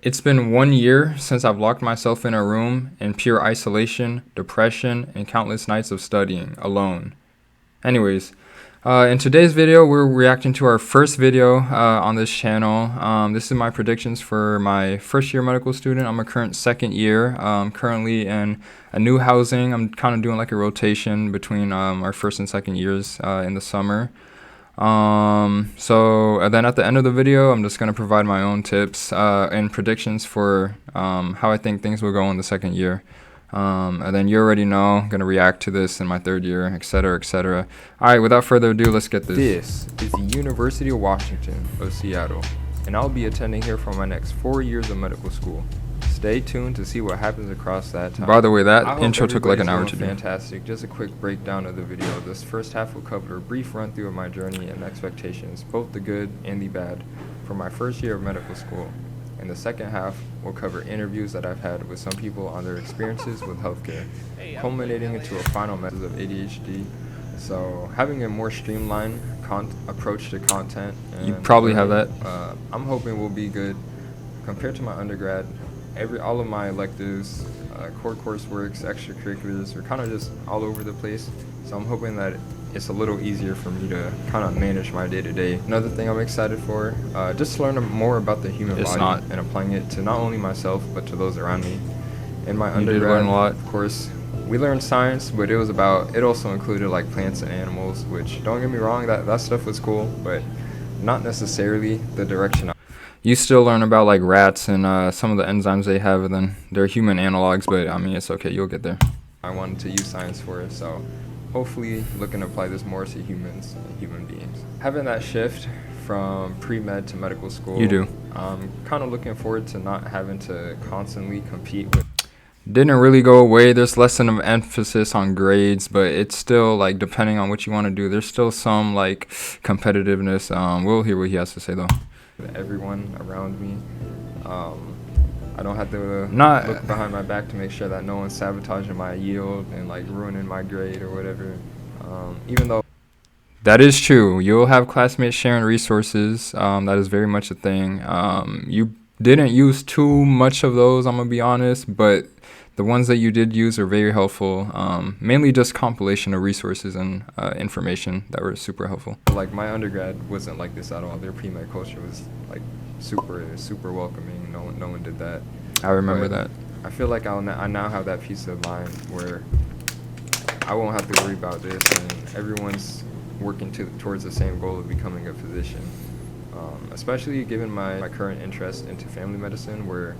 It's been 1 year since I've locked myself in a room in pure isolation, depression, and countless nights of studying alone. Anyways, in today's video, we're reacting to our first video on this channel. This is my predictions for my first year medical student. I'm a current second year, currently in a new housing. I'm kind of doing like a rotation between our first and second years in the summer. And then at the end of the video, I'm just going to provide my own tips and predictions for how I think things will go in the second year. And then you already know, I'm going to react to this in my third year, etc., etc. All right, without further ado, let's get this. This is the University of Washington of Seattle, and I'll be attending here for my next 4 years of medical school. Stay tuned to see what happens across that time. By the way, that intro took like an hour to do. Fantastic. Just a quick breakdown of the video. This first half will cover a brief run through of my journey and expectations, both the good and the bad, for my first year of medical school. And the second half will cover interviews that I've had with some people on their experiences with healthcare, culminating into a final message of ADHD. So having a more streamlined approach to content. And you probably have that. I'm hoping will be good compared to my undergrad. All of my electives, core courseworks, extracurriculars are kind of just all over the place. So I'm hoping that it's a little easier for me to kind of manage my day-to-day. Another thing I'm excited for, just to learn more about the human body and applying it to not only myself but to those around me. In my undergrad, learn a lot. Of course, we learned science, but it also included like plants and animals, which, don't get me wrong, that stuff was cool, but not necessarily the direction. You still learn about like rats and some of the enzymes they have, and then they're human analogs, but I mean, it's okay, you'll get there. I wanted to use science for it, so hopefully looking to apply this more to humans and human beings. Having that shift from pre-med to medical school, you do. I'm kind of looking forward to not having to constantly compete with. Didn't really go away. There's less of an emphasis on grades, but it's still like, depending on what you want to do, there's still some like competitiveness. We'll hear what he has to say though. Everyone around me, I don't have to look behind my back to make sure that no one's sabotaging my yield and like ruining my grade or whatever. Even though that is true, you'll have classmates sharing resources. That is very much a thing. You didn't use too much of those, I'm gonna be honest, but the ones that you did use are very helpful. Mainly just compilation of resources and information that were super helpful. Like my undergrad wasn't like this at all. Their pre-med culture was like super welcoming. No one did that. I remember that. I feel like I now have that peace of mind where I won't have to worry about this, and everyone's working towards the same goal of becoming a physician. Especially given my current interest into family medicine, where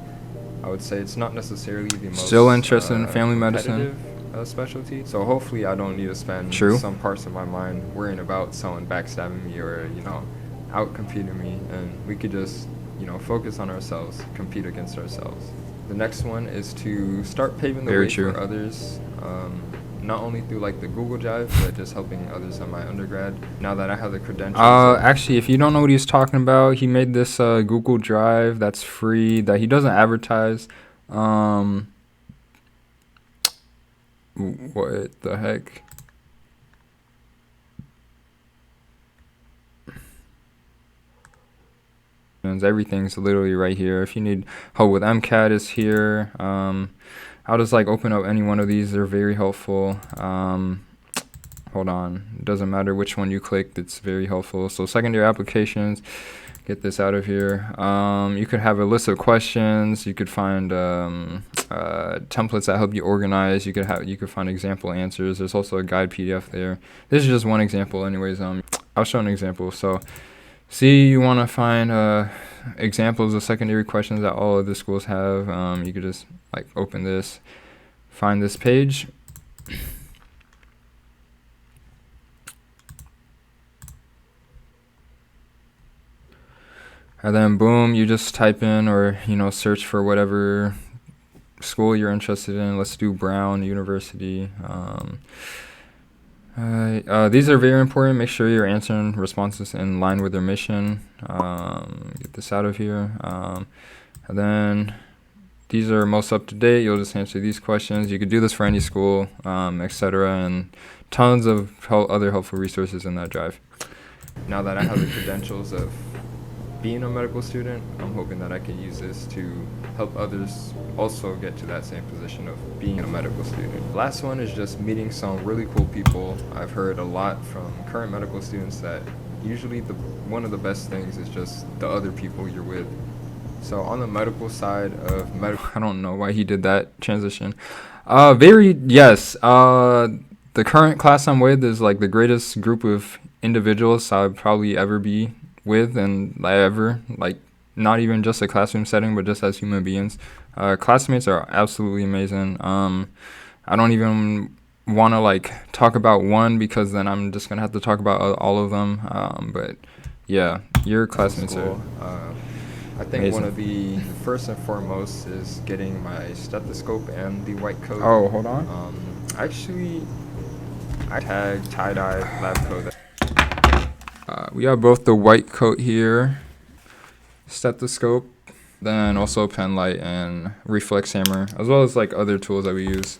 I would say it's not necessarily the most still interested in family medicine specialty. So hopefully I don't need to spend some parts of my mind worrying about someone backstabbing me or out competing me, and we could just focus on ourselves, compete against ourselves. The next one is to start paving the way for others, not only through like the Google Drive, but just helping others in my undergrad. Now that I have the credentials. Actually, if you don't know what he's talking about, he made this Google Drive that's free that he doesn't advertise. What the heck? Everything's literally right here. If you need help with MCAT, is here. I'll just like open up any one of these. They're very helpful. Hold on. It doesn't matter which one you click. It's very helpful. So secondary applications, get this out of here. You could have a list of questions. You could find templates that help you organize. You could find example answers. There's also a guide PDF there. This is just one example anyways. I'll show an example. So see, you want to find examples of secondary questions that all of the schools have. You could just like open this, find this page. And then boom, you just type in or search for whatever school you're interested in. Let's do Brown University. These are very important. Make sure you're answering responses in line with their mission. Get this out of here. And then these are most up to date. You'll just answer these questions. You could do this for any school, etc. And tons of other helpful resources in that drive. Now that I have the credentials of being a medical student, I'm hoping that I can use this to help others also get to that same position of being a medical student. Last one is just meeting some really cool people. I've heard a lot from current medical students that usually one of the best things is just the other people you're with. So on the medical side of medical, I don't know why he did that transition. Yes. The current class I'm with is like the greatest group of individuals I'd probably ever be with, and like not even just a classroom setting, but just as human beings. Classmates are absolutely amazing. I don't even want to like talk about one because then I'm just gonna have to talk about all of them. But yeah, your classmates are. I think amazing. One of the first and foremost is getting my stethoscope and the white coat. Oh, hold on. Actually, I tag tie-dye lab coat. We have both the white coat here, stethoscope, then also pen light and reflex hammer, as well as like other tools that we use.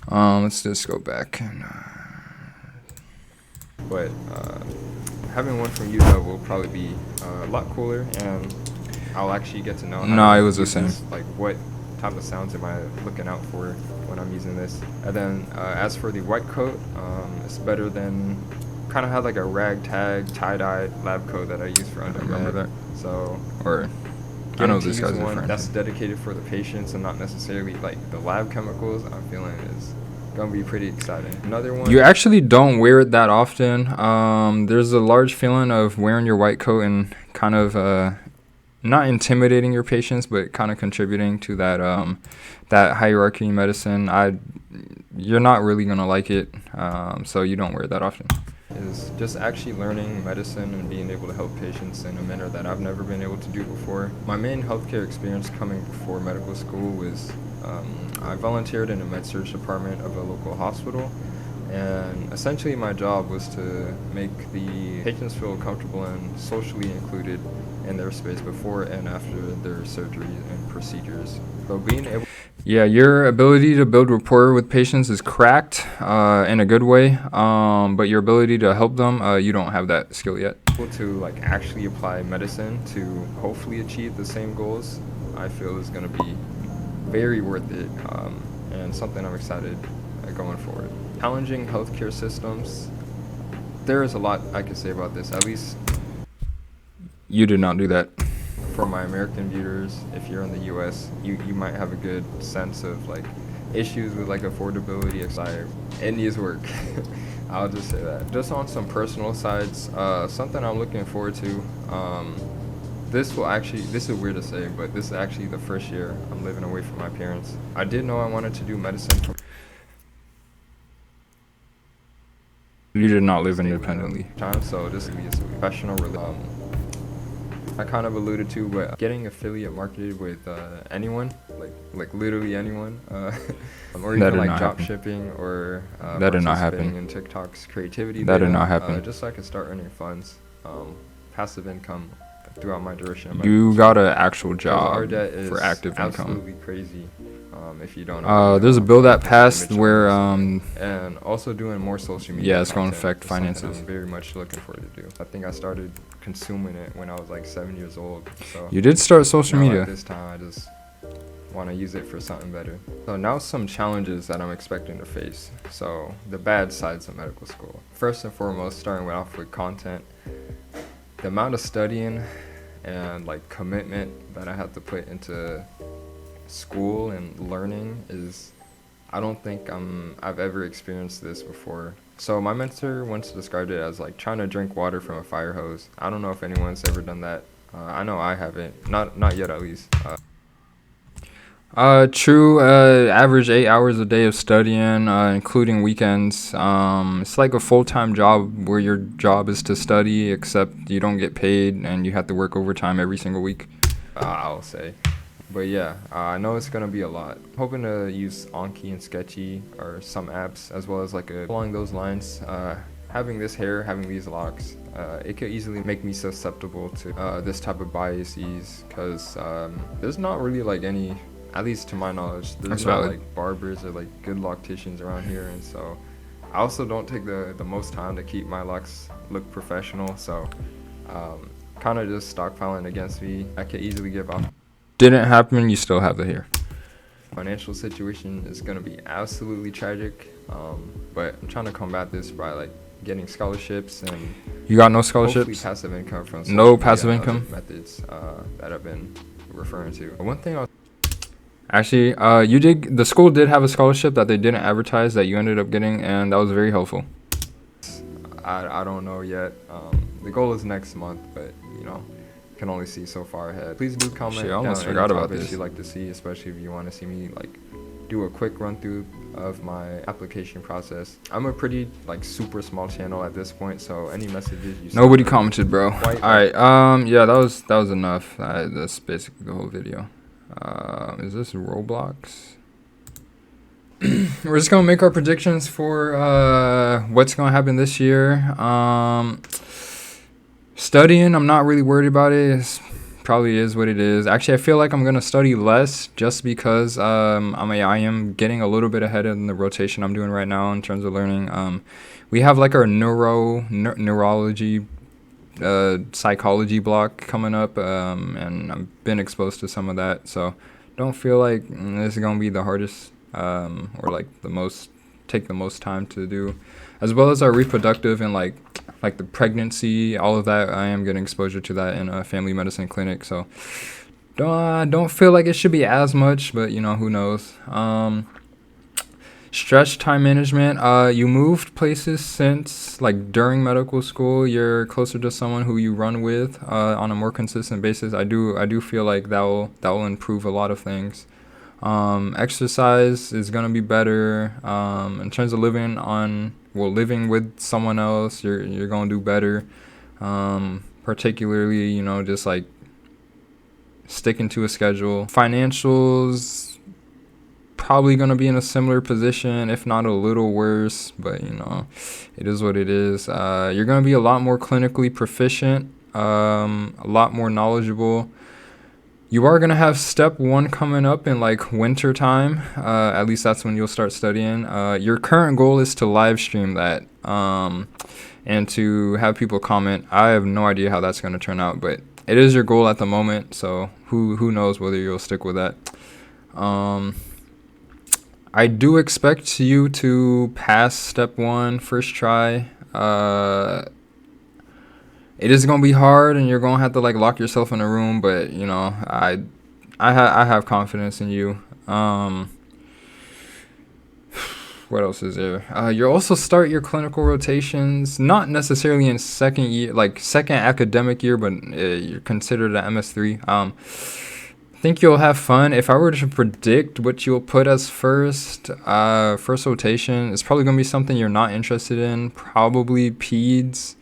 Let's just go back. But having one from UW will probably be a lot cooler, and I'll actually get to know. No, it was the same. Like what type of sounds am I looking out for when I'm using this? And then as for the white coat, it's better than kind of had like a ragtag tie-dye lab coat that I use for undergrad. I remember that. So I know this guy's one that's dedicated for the patients and not necessarily like the lab chemicals, I'm feeling is gonna be pretty exciting. Another one. You actually don't wear it that often. There's a large feeling of wearing your white coat and kind of not intimidating your patients, but kind of contributing to that that hierarchy in medicine. You're not really gonna like it, so you don't wear it that often. Is just actually learning medicine and being able to help patients in a manner that I've never been able to do before. My main healthcare experience coming before medical school was I volunteered in a med-surg department of a local hospital, and essentially my job was to make the patients feel comfortable and socially included in their space before and after their surgeries and procedures. So being able your ability to build rapport with patients is cracked in a good way, but your ability to help them, you don't have that skill yet. To like actually apply medicine to hopefully achieve the same goals, I feel is going to be very worth it, and something I'm excited going forward. Challenging healthcare systems, there is a lot I could say about this, at least. You did not do that. For my American viewers, if you're in the U.S., you might have a good sense of like issues with like affordability. It needs work. I'll just say that. Just on some personal sides, something I'm looking forward to. This is weird to say, but this is actually the first year I'm living away from my parents. I did know I wanted to do medicine. You did not live independently. So this is a professional I kind of alluded to, but getting affiliate marketed with anyone, like literally anyone, or even like drop shipping or that did not happen. In TikTok's creativity. That did not happen. Just so I could start earning funds, passive income throughout my duration. You got an actual job for active income. Absolutely crazy. If you don't know. There's a bill that passed where and also doing more social media. Yeah, it's going to affect finances. I'm very much looking forward to do. I think I started consuming it when I was like 7 years old. So you did start social media. At this time, I just want to use it for something better. So now some challenges that I'm expecting to face. So the bad sides of medical school. First and foremost, starting off with content. The amount of studying and like commitment that I have to put into school and learning is, I don't think I've ever experienced this before. So my mentor once described it as like trying to drink water from a fire hose. I don't know if anyone's ever done that. I know I haven't, not yet at least. True. Average 8 hours a day of studying, including weekends. It's like a full-time job where your job is to study, except you don't get paid and you have to work overtime every single week. I'll say. But yeah, I know it's gonna be a lot. Hoping to use Anki and Sketchy or some apps, as well as like along those lines. Having this hair, having these locks, it could easily make me susceptible to this type of biases, because there's not really like any, at least to my knowledge, there's not like barbers or like good locticians around here, and so I also don't take the most time to keep my locks look professional. So kind of just stockpiling against me. I could easily give up. Didn't happen, you still have it here. Financial situation is going to be absolutely tragic, but I'm trying to combat this by like getting scholarships and You got no scholarships? hopefully passive income from No passive income methods that I've been referring to. One thing Actually, the school did have a scholarship that they didn't advertise that you ended up getting, and that was very helpful. I don't know yet. The goal is next month, but you know, can only see so far ahead. Please do comment Shit, I almost down forgot any about topics this. you'd like to see, especially if you want to see me like do a quick run through of my application process. I'm a pretty like super small channel at this point, so any messages you Nobody send are commented, bro. quite Alright, yeah, that was enough. That's basically the whole video. Is this Roblox? We're just gonna make our predictions for what's gonna happen this year. Studying, I'm not really worried about it. It's probably is what it is. Actually, I feel like I'm gonna study less just because I am getting a little bit ahead in the rotation I'm doing right now in terms of learning. We have like our neurology psychology block coming up, and I've been exposed to some of that, so don't feel like this is gonna be the hardest or like take the most time to do, as well as our reproductive and like the pregnancy, all of that. I am getting exposure to that in a family medicine clinic, so don't feel like it should be as much, but you know, who knows. Stretch time management. You moved places since like during medical school. You're closer to someone who you run with on a more consistent basis. I do feel like that will improve a lot of things. Exercise is gonna be better. In terms of living with someone else, you're gonna do better. Particularly, you know, just like sticking to a schedule. Financials, probably going to be in a similar position, if not a little worse, but you know, it is what it is. You're going to be a lot more clinically proficient, a lot more knowledgeable. You are going to have step 1 coming up in like winter time. At least that's when you'll start studying. Your current goal is to live stream that and to have people comment. I have no idea how that's going to turn out, but it is your goal at the moment, so who knows whether you'll stick with that. I do expect you to pass step 1 first try. It is gonna be hard, and you're gonna have to like lock yourself in a room. But you know, I have confidence in you. What else is there? You'll also start your clinical rotations, not necessarily in second academic year, but you're considered an MS3. I think you'll have fun. If I were to predict what you'll put as first rotation, it's probably going to be something you're not interested in. Probably peds.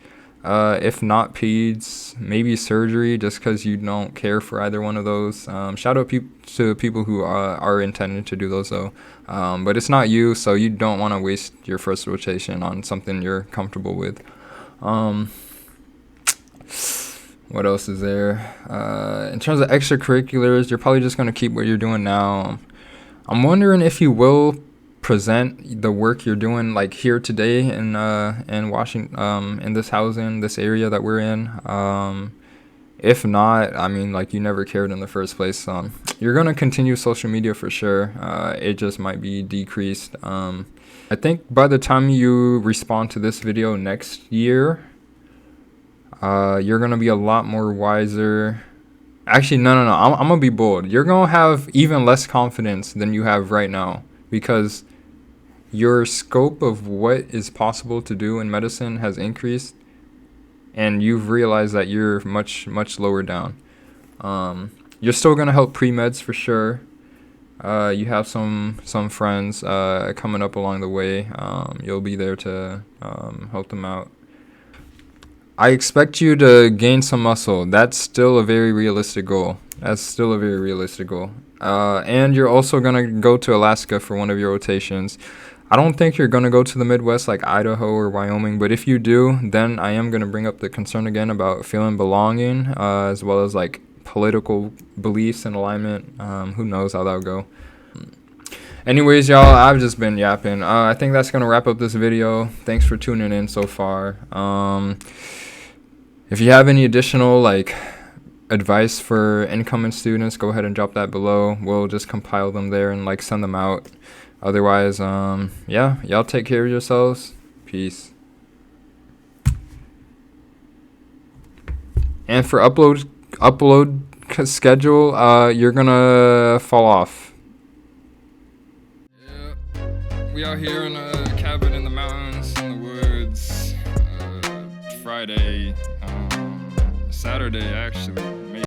If not peds, maybe surgery, just because you don't care for either one of those. Shout out to people who are intending to do those, though. But it's not you, so you don't want to waste your first rotation on something you're comfortable with. What else is there? In terms of extracurriculars, you're probably just going to keep what you're doing now. I'm wondering if you will present the work you're doing like here today in Washington, in this housing, this area that we're in. If not, I mean, like, you never cared in the first place. You're going to continue social media for sure. It just might be decreased. I think by the time you respond to this video next year, you're going to be a lot more wiser. Actually, no. I'm going to be bold. You're going to have even less confidence than you have right now, because your scope of what is possible to do in medicine has increased, and you've realized that you're much lower down. You're still going to help pre-meds for sure. You have some friends coming up along the way. You'll be there to help them out. I expect you to gain some muscle. That's still a very realistic goal. And you're also going to go to Alaska for one of your rotations. I don't think you're going to go to the Midwest like Idaho or Wyoming, but if you do, then I am going to bring up the concern again about feeling belonging, as well as like political beliefs and alignment. Who knows how that'll go. Anyways, y'all, I've just been yapping. I think that's going to wrap up this video. Thanks for tuning in so far. If you have any additional like advice for incoming students, go ahead and drop that below. We'll just compile them there and like send them out. Otherwise, yeah, y'all take care of yourselves. Peace. And for upload schedule, you're gonna fall off. Yeah, we out here in a cabin in the mountains, in the woods. Friday, Saturday actually.